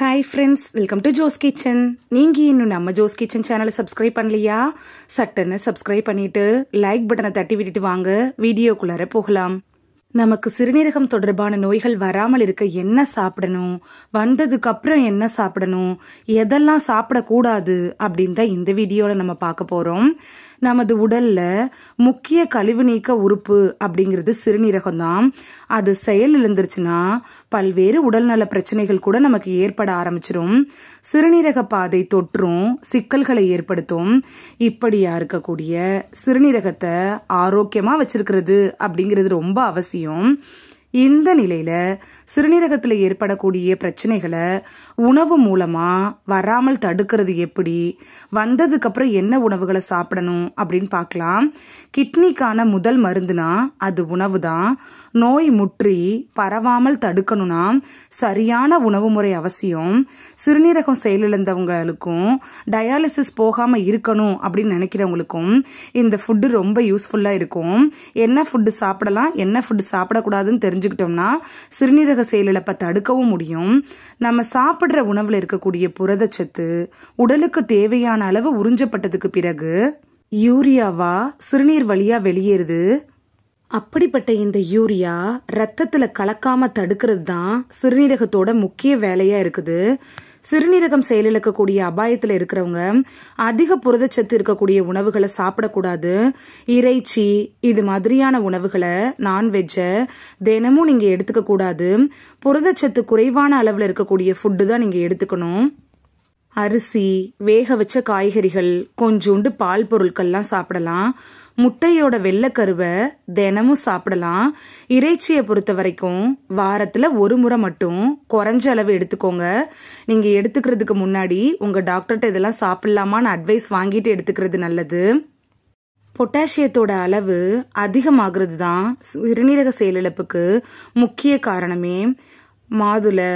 Hi friends, welcome to Jo's kitchen. நீங்கள் இன்னும் நம்ம ஜோஸ் கிச்சன் சேனலை சப்ஸ்கிரைப் பண்ணலையா? சட்டுன்னு சப்ஸ்கிரைப் பண்ணிட்டு லைக் பட்டனை தட்டி விட்டுட்டு வாங்க வீடியோக்குள்ளார போகலாம். நமக்கு சிறுநீரகம் தொடர்பான நோய்கள் வராமல் இருக்க என்ன சாப்பிடணும், வந்ததுக்கு அப்புறம் என்ன சாப்பிடணும், எதெல்லாம் சாப்பிடக்கூடாது அப்படின்னு தான் இந்த வீடியோவில் நம்ம பார்க்க போகிறோம். நமது உடல்ல முக்கிய கழிவு நீக்க உறுப்பு அப்படிங்கிறது சிறுநீரகம் தான். அது செயல் இழந்துருச்சுன்னா பல்வேறு உடல்நல பிரச்சனைகள் கூட நமக்கு ஏற்பட ஆரம்பிச்சிடும். சிறுநீரக பாதை தொற்றும் சிக்கல்களை ஏற்படுத்தும். இப்படியா இருக்கக்கூடிய சிறுநீரகத்தை ஆரோக்கியமா வச்சிருக்கிறது அப்படிங்கிறது ரொம்ப அவசியம். இந்த நிலையில சிறுநீரகத்தில் ஏற்படக்கூடிய பிரச்சனைகளை உணவு மூலமா வராமல் தடுக்கிறது எப்படி, வந்ததுக்கு அப்புறம் என்ன உணவுகளை சாப்பிடணும் அப்படின்னு பார்க்கலாம். கிட்னிக்கான முதல் மருந்துனா அது உணவு தான். நோய் முற்றி பரவாமல் தடுக்கணும்னா சரியான உணவு முறை அவசியம். சிறுநீரகம் செயலிழந்தவங்களுக்கும் டயாலிசிஸ் போகாம இருக்கணும் அப்படின்னு நினைக்கிறவங்களுக்கும் இந்த ஃபுட்டு ரொம்ப யூஸ்ஃபுல்லா இருக்கும். என்ன ஃபுட்டு சாப்பிடலாம், என்ன ஃபுட்டு சாப்பிடக்கூடாதுன்னு தெரிஞ்சுக்கிட்டோம்னா சிறுநீரக செயலிழப்பை தடுக்கவும் முடியும். நம்ம சாப்பிடுற உணவுல இருக்கக்கூடிய புரதச்சத்து உடலுக்கு தேவையான அளவு உறிஞ்சப்பட்டதுக்கு பிறகு யூரியாவா சிறுநீர் வழியா வெளியேறுது. அப்படிப்பட்ட இந்த யூரியா ரத்தத்துல கலக்காம தடுக்கிறது தான் சிறுநீரகத்தோட முக்கிய வேலையா இருக்குது. சிறுநீரகம் செயலிழக்கக்கூடிய அபாயத்தில் இருக்கிறவங்க அதிக புரதச்சத்து இருக்கக்கூடிய உணவுகளை சாப்பிடக்கூடாது. இறைச்சி இது மாதிரியான உணவுகளை, நான்வெஜ்ஜை தினமும் நீங்க எடுத்துக்க கூடாது. புரதச்சத்து குறைவான அளவில் இருக்கக்கூடிய ஃபுட்டு தான் நீங்க எடுத்துக்கணும். அரிசி, வேக வச்ச காய்கறிகள், கொஞ்சோண்டு பால் பொருட்கள்லாம் சாப்பிடலாம். முட்டையோட வெள்ளைக்கருவை தினமும் சாப்பிடலாம். இறைச்சியை பொறுத்த வரைக்கும் வாரத்தில் ஒரு முறை மட்டும் குறைஞ்ச அளவு எடுத்துக்கோங்க. நீங்கள் எடுத்துக்கிறதுக்கு முன்னாடி உங்கள் டாக்டர்கிட்ட இதெல்லாம் சாப்பிடலாமான்னு அட்வைஸ் வாங்கிட்டு எடுத்துக்கிறது நல்லது. பொட்டாசியத்தோட அளவு அதிகமாகிறது தான் சிறுநீரக செயலிழப்புக்கு முக்கிய காரணமே. மாதுளை,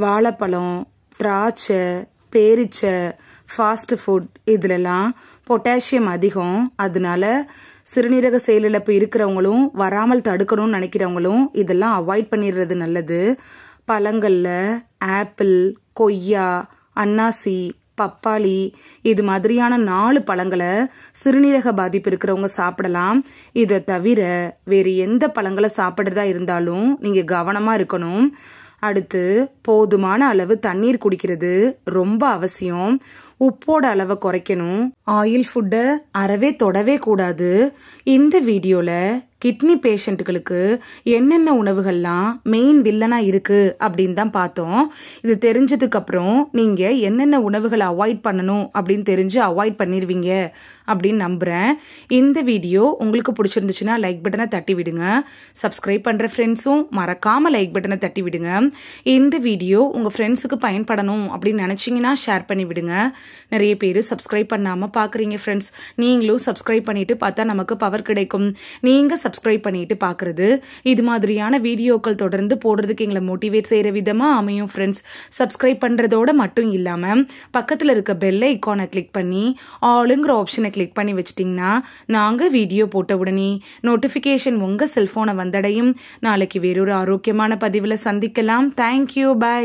வாழைப்பழம், திராட்சை, பேரிச்சை, ஃபாஸ்ட் ஃபுட் இதுலலாம் பொட்டாசியம் அதிகம். அதனால சிறுநீரக செயலிழப்பு இருக்கிறவங்களும் வராமல் தடுக்கணும்னு நினைக்கிறவங்களும் இதெல்லாம் அவாய்ட் பண்ணிடுறது நல்லது. பழங்களில் ஆப்பிள், கொய்யா, அன்னாசி, பப்பாளி இது மாதிரியான 4 பழங்களை சிறுநீரக பாதிப்பு இருக்கிறவங்க சாப்பிடலாம். இதை தவிர வேறு எந்த பழங்களை சாப்பிட்றதா இருந்தாலும் நீங்கள் கவனமாக இருக்கணும். அடுத்து போதுமான அளவு தண்ணீர் குடிக்கிறது ரொம்ப அவசியம். உப்போட அளவை குறைக்கணும். ஆயில் ஃபுட்டை அறவே தொடவே கூடாது. இந்த வீடியோல கிட்னி பேஷண்ட்டுகளுக்கு என்னென்ன உணவுகள்லாம் மெயின் வில்லனா இருக்கு அப்படின்னு தான் பார்த்தோம். இது தெரிஞ்சதுக்கு அப்புறம் நீங்க என்னென்ன உணவுகளை அவாய்ட் பண்ணணும் அப்படின்னு தெரிஞ்சு அவாய்ட் பண்ணிருவீங்க அப்படின்னு நம்புறேன். இந்த வீடியோ உங்களுக்கு பிடிச்சிருந்துச்சுன்னா லைக் பட்டனை தட்டி விடுங்க. சப்ஸ்கிரைப் பண்ற ஃப்ரெண்ட்ஸும் மறக்காம லைக் பட்டனை தட்டி விடுங்க. இந்த வீடியோ உங்க ஃப்ரெண்ட்ஸுக்கு பயன்படணும் அப்படின்னு நினைச்சீங்கன்னா ஷேர் பண்ணி விடுங்க. நிறைய பேர் சப்ஸ்கிரைப் பண்ணாம பாக்குறீங்க ஃப்ரெண்ட்ஸ். நீங்களும் சப்ஸ்கிரைப் பண்ணிட்டு பார்த்தா நமக்கு பவர் கிடைக்கும். நீங்க சப்ஸ்கிரைப் பண்ணிட்டு பாக்குறது இது மாதிரியான வீடியோக்கள் தொடர்ந்து போடுறதுக்கு எங்களை மோட்டிவேட் செய்யற விதமா அமையும் ஃப்ரெண்ட்ஸ். சப்ஸ்கிரைப் பண்றதோட மட்டும் இல்லாம பக்கத்துல இருக்க பெல் ஐகானை கிளிக் பண்ணி ஆளுங்கிற ஆப்ஷனை கிளிக் பண்ணி வச்சிட்டீங்கன்னா நாங்க வீடியோ போட்ட உடனே நோட்டிபிகேஷன் உங்க செல்போனை வந்தடையும். நாளைக்கு வேறொரு ஆரோக்கியமான பதிவுல சந்திக்கலாம். Thank you, by.